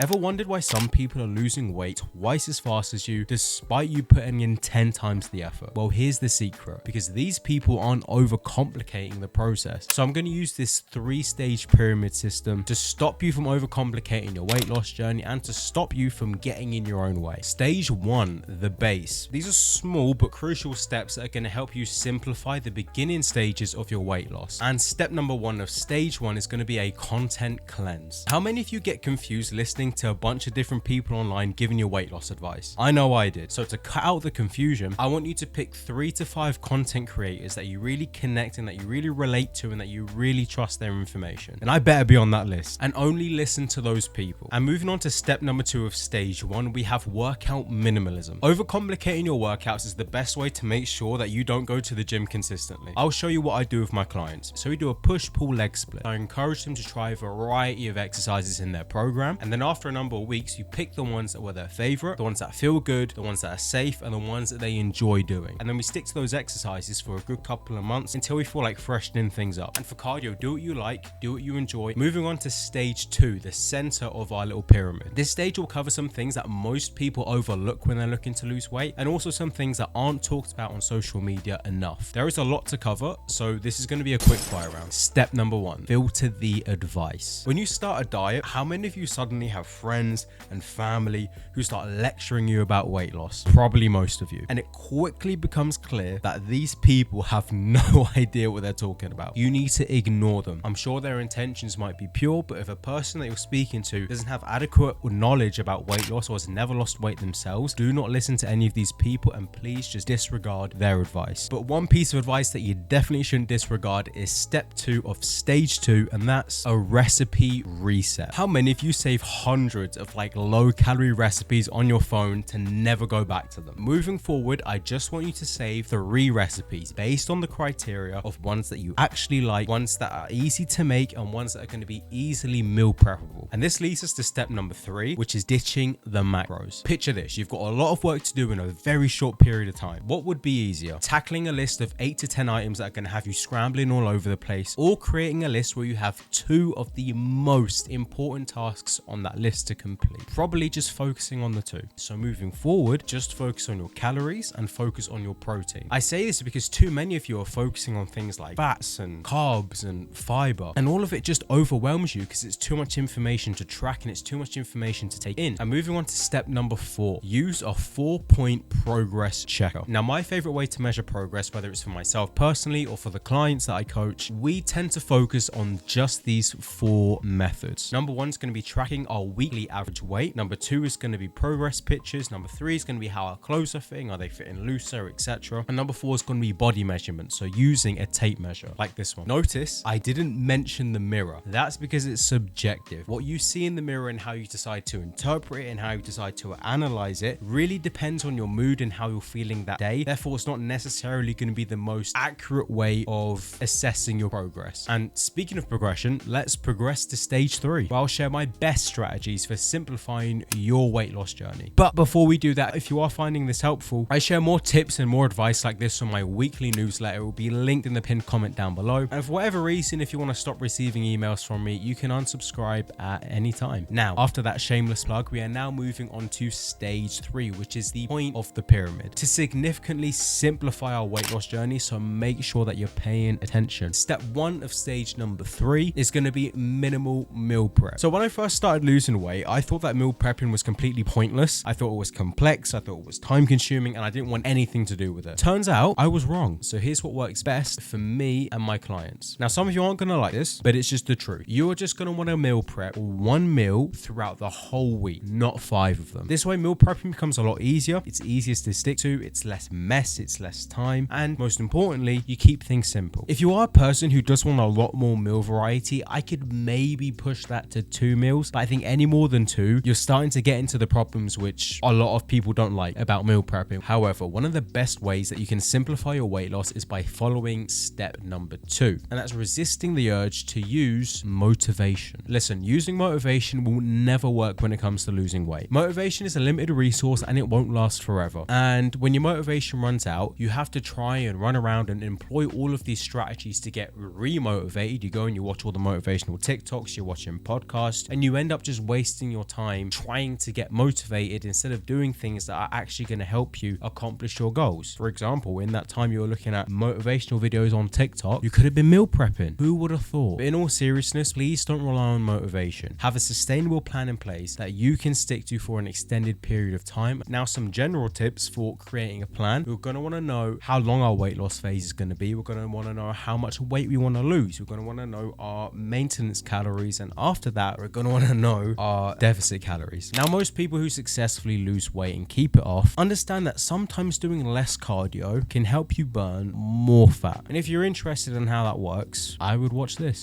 Ever wondered why some people are losing weight twice as fast as you despite you putting in 10 times the effort? Well, here's the secret, because these people aren't overcomplicating the process. So I'm going to use this 3-stage pyramid system to stop you from overcomplicating your weight loss journey and to stop you from getting in your own way. Stage 1, the base. These are small but crucial steps that are going to help you simplify the beginning stages of your weight loss. And step number 1 of stage 1 is going to be a content cleanse. How many of you get confused listening to a bunch of different people online giving you weight loss advice? I know I did. So to cut out the confusion, I want you to pick 3 to 5 content creators that you really connect and that you really relate to and that you really trust their information. And I better be on that list, and only listen to those people. And moving on to step number 2 of stage 1, we have workout minimalism. Overcomplicating your workouts is the best way to make sure that you don't go to the gym consistently. I'll show you what I do with my clients. So we do a push-pull leg split. I encourage them to try a variety of exercises in their program, and then after a number of weeks, you pick the ones that were their favorite, the ones that feel good, the ones that are safe, and the ones that they enjoy doing. And then we stick to those exercises for a good couple of months until we feel like freshening things up. And for cardio, do what you like, do what you enjoy. Moving on to stage 2, the center of our little pyramid. This stage will cover some things that most people overlook when they're looking to lose weight, and also some things that aren't talked about on social media enough. There is a lot to cover, so this is going to be a quick fire round. Step number 1, filter the advice. When you start a diet, how many of you suddenly have friends and family who start lecturing you about weight loss? Probably most of you. And it quickly becomes clear that these people have no idea what they're talking about. You need to ignore them. I'm sure their intentions might be pure, but if a person that you're speaking to doesn't have adequate knowledge about weight loss or has never lost weight themselves, do not listen to any of these people, and please just disregard their advice. But one piece of advice that you definitely shouldn't disregard is step 2 of stage 2, and that's a recipe reset. How many of you save hundreds of low calorie recipes on your phone to never go back to them? Moving forward, I just want you to save 3 recipes based on the criteria of ones that you actually like, ones that are easy to make, and ones that are going to be easily meal preppable. And this leads us to step number 3, which is ditching the macros. Picture this: you've got a lot of work to do in a very short period of time. What would be easier? Tackling a list of 8 to 10 items that are going to have you scrambling all over the place, or creating a list where you have 2 of the most important tasks on that list to complete? Probably just focusing on the 2. So moving forward, just focus on your calories and focus on your protein. I say this because too many of you are focusing on things like fats and carbs and fiber, and all of it just overwhelms you because it's too much information to track and it's too much information to take in. And moving on to step number 4, use a 4-point progress checker. Now, my favorite way to measure progress, whether it's for myself personally or for the clients that I coach, we tend to focus on just these 4 methods. Number 1 is going to be tracking our weekly average weight. Number 2 is going to be progress pictures. Number 3 is going to be how our clothes are fitting, are they fitting looser, etc. And number 4 is going to be body measurement, so using a tape measure like this one. Notice I didn't mention the mirror. That's because it's subjective. What you see in the mirror and how you decide to interpret it and how you decide to analyze it really depends on your mood and how you're feeling that day. Therefore, it's not necessarily going to be the most accurate way of assessing your progress. And speaking of progression, let's progress to stage 3, where I'll share my best strategies for simplifying your weight loss journey. But before we do that, if you are finding this helpful, I share more tips and more advice like this on my weekly newsletter. It will be linked in the pinned comment down below. And for whatever reason, if you want to stop receiving emails from me, you can unsubscribe at any time. Now, after that shameless plug, we are now moving on to stage 3, which is the point of the pyramid, to significantly simplify our weight loss journey. So make sure that you're paying attention. Step 1 of stage number 3 is going to be minimal meal prep. So when I first started losing weight, I thought that meal prepping was completely pointless. I thought it was complex. I thought it was time consuming, and I didn't want anything to do with it. Turns out I was wrong. So here's what works best for me and my clients. Now, some of you aren't going to like this, but it's just the truth. You are just going to want to meal prep 1 meal throughout the whole week, not 5 of them. This way, meal prepping becomes a lot easier. It's easiest to stick to. It's less mess. It's less time. And most importantly, you keep things simple. If you are a person who does want a lot more meal variety, I could maybe push that to 2 meals, but I think any more than 2, you're starting to get into the problems which a lot of people don't like about meal prepping. However, one of the best ways that you can simplify your weight loss is by following step number 2, and that's resisting the urge to use motivation. Listen, using motivation will never work when it comes to losing weight. Motivation is a limited resource and it won't last forever. And when your motivation runs out, you have to try and run around and employ all of these strategies to get re-motivated. You go and you watch all the motivational TikToks, you're watching podcasts, and you end up just wasting your time trying to get motivated instead of doing things that are actually going to help you accomplish your goals. For example, in that time you were looking at motivational videos on TikTok, you could have been meal prepping. Who would have thought? But in all seriousness, please don't rely on motivation. Have a sustainable plan in place that you can stick to for an extended period of time. Now, some general tips for creating a plan. We're going to want to know how long our weight loss phase is going to be. We're going to want to know how much weight we want to lose. We're going to want to know our maintenance calories, and after that we're going to want to know our deficit calories. Now, most people who successfully lose weight and keep it off understand that sometimes doing less cardio can help you burn more fat. And if you're interested in how that works, I would watch this.